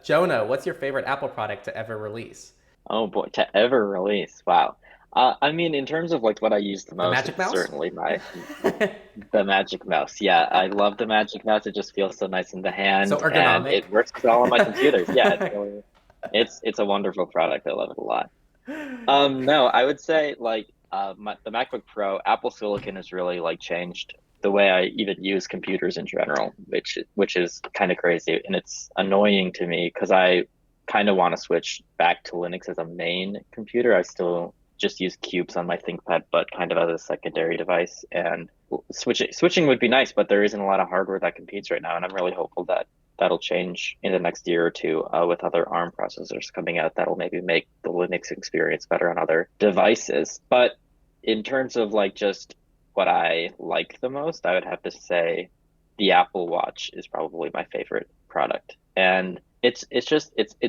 Jonah, what's your favorite Apple product to ever release? Oh boy, to ever release. Wow. I mean, in terms of like what I use the The most, Magic it's Mouse? certainly the Magic Mouse. Yeah, I love the Magic Mouse. It just feels so nice in the So hand and ergonomic. it works well on my computers. Yeah, it's a wonderful product. I love it a lot. No, I would say like the MacBook Pro, Apple Silicon has really like changed the way I even use computers in general, which is kind of crazy and it's annoying to me because I kind of want to switch back to Linux as a main computer. I still just use cubes on my ThinkPad, but kind of as a secondary device. And switching would be nice, but there isn't a lot of hardware that competes right now, and I'm really hopeful that that'll change in the next year or two with other ARM processors coming out that'll maybe make the Linux experience better on other devices. But in terms of like just what I like the most, I would have to say the Apple Watch is probably my favorite product. And it's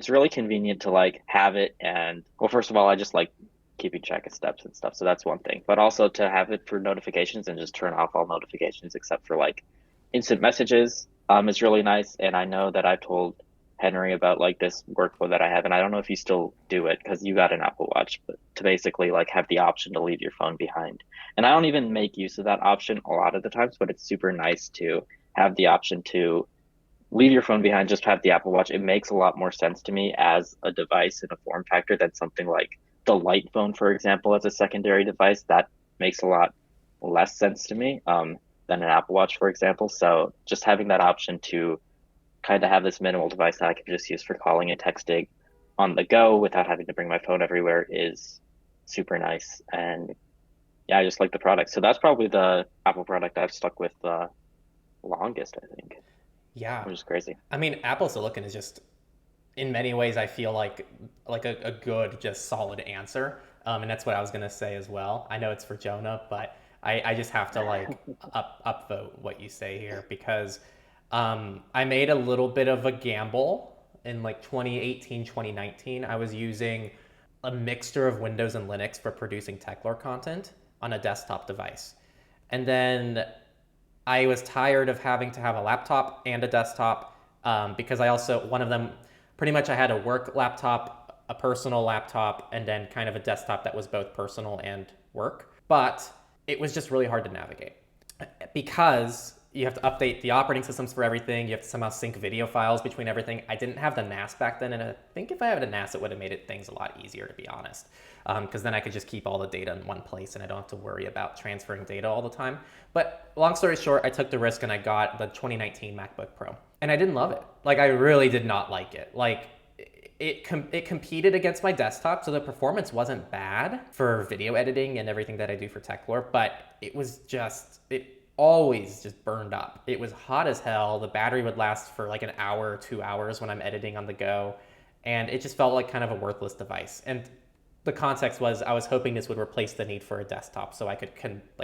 really convenient to like have it and well, first of all, I just like keeping track of steps and stuff. So that's one thing. But also to have it for notifications and just turn off all notifications except for like instant messages is really nice. And I know that I've told Henry about like this workflow that I have, and I don't know if you still do it because you got an Apple Watch, but to basically like have the option to leave your phone behind. And I don't even make use of that option a lot of the times, but it's super nice to have the option to leave your phone behind, just have the Apple Watch. It makes a lot more sense to me as a device in a form factor than something like the light phone, for example, as a secondary device. That makes a lot less sense to me than an Apple Watch, for example. So just having that option to kind of have this minimal device that I can just use for calling and texting on the go without having to bring my phone everywhere is super nice. And yeah, I just like the product. So that's probably the Apple product I've stuck with the longest, I think, Yeah. which is crazy. I mean, Apple Silicon is just, in many ways, I feel like a good, just solid answer. And that's what I was gonna say as well. I know it's for Jonah, but I just have to like upvote what you say here because I made a little bit of a gamble in like 2018, 2019. I was using a mixture of Windows and Linux for producing Techlore content on a desktop device. And then I was tired of having to have a laptop and a desktop because I also, one of them, pretty much I had a work laptop, a personal laptop, and then kind of a desktop that was both personal and work. But it was just really hard to navigate because you have to update the operating systems for everything. You have to somehow sync video files between everything. I didn't have the NAS back then, and I think if I had a NAS, it would have made things a lot easier, to be honest. Because then I could just keep all the data in one place, and I don't have to worry about transferring data all the time. But long story short, I took the risk and I got the 2019 MacBook Pro, and I didn't love it. Like I really did not like it. Like it competed against my desktop, so the performance wasn't bad for video editing and everything that I do for Techlore, but it always just burned up. It was hot as hell. The battery would last for like an hour or 2 hours when I'm editing on the go, and it just felt like kind of a worthless device. And the context was I was hoping this would replace the need for a desktop, so I could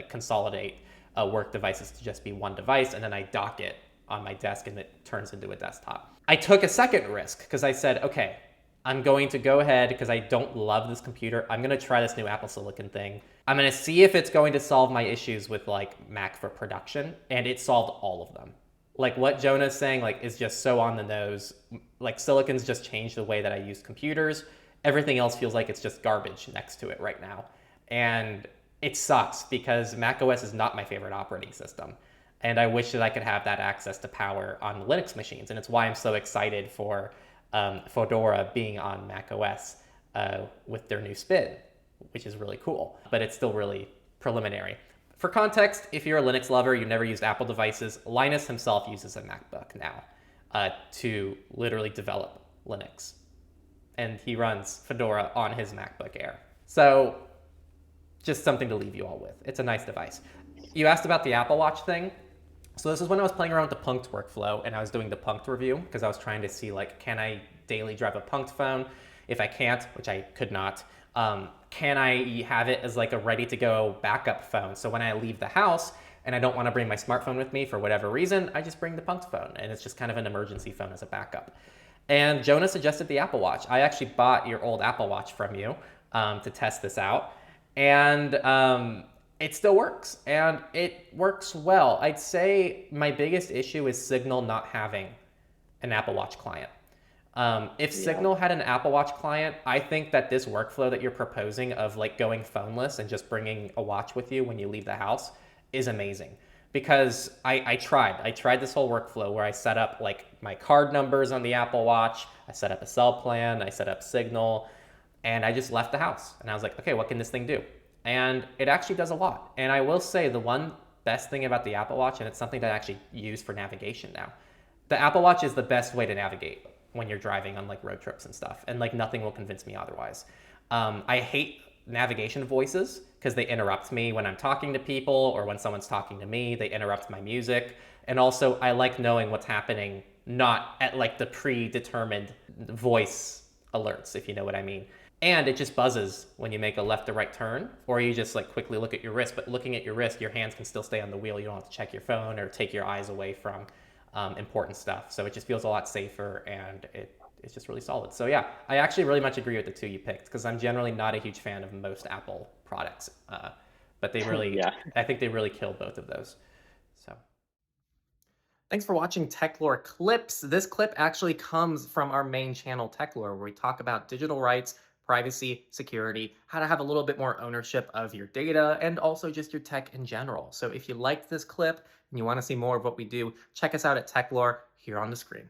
consolidate work devices to just be one device, and then I dock it on my desk and it turns into a desktop. I took a second risk because I said, okay, I'm going to go ahead because I don't love this computer. I'm going to try this new Apple Silicon thing. I'm going to see if it's going to solve my issues with like Mac for production. And it solved all of them. Like what Jonah's saying like is just so on the nose. Like Silicon's just changed the way that I use computers. Everything else feels like it's just garbage next to it right now. And it sucks because macOS is not my favorite operating system. And I wish that I could have that access to power on Linux machines. And it's why I'm so excited for Fedora being on macOS with their new spin, which is really cool. But it's still really preliminary. For context, if you're a Linux lover, you've never used Apple devices, Linus himself uses a MacBook now to literally develop Linux. And he runs Fedora on his MacBook Air. So just something to leave you all with. It's a nice device. You asked about the Apple Watch thing. So this is when I was playing around with the Punkt workflow and I was doing the Punkt review because I was trying to see like, can I daily drive a Punkt phone? If I can't, which I could not, can I have it as like a ready to go backup phone? So when I leave the house and I don't want to bring my smartphone with me for whatever reason, I just bring the Punkt phone and it's just kind of an emergency phone as a backup. And Jonah suggested the Apple Watch. I actually bought your old Apple Watch from you to test this out. And it still works, and it works well. I'd say my biggest issue is Signal not having an Apple Watch client. If Yeah. Signal had an Apple Watch client, I think that this workflow that you're proposing of like going phoneless and just bringing a watch with you when you leave the house is amazing. Because I tried this whole workflow where I set up like my card numbers on the Apple Watch, I set up a cell plan, I set up Signal, and I just left the house. And I was like, okay, what can this thing do? And it actually does a lot. And I will say the one best thing about the Apple Watch, and it's something that I actually use for navigation now, the Apple Watch is the best way to navigate when you're driving on like road trips and stuff. And like nothing will convince me otherwise. I hate navigation voices because they interrupt me when I'm talking to people or when someone's talking to me. They interrupt my music. And also, I like knowing what's happening, not at like the predetermined voice alerts, if you know what I mean. And it just buzzes when you make a left or right turn, or you just like quickly look at your wrist. But looking at your wrist, your hands can still stay on the wheel. You don't have to check your phone or take your eyes away from important stuff. So it just feels a lot safer, and it's just really solid. So yeah, I actually really much agree with the two you picked because I'm generally not a huge fan of most Apple products, but they really, Yeah. I think they really kill both of those. So. Thanks for watching Techlore Clips. This clip actually comes from our main channel, Techlore, where we talk about digital rights, privacy, security, how to have a little bit more ownership of your data, and also just your tech in general. So if you liked this clip and you want to see more of what we do, check us out at Techlore here on the screen.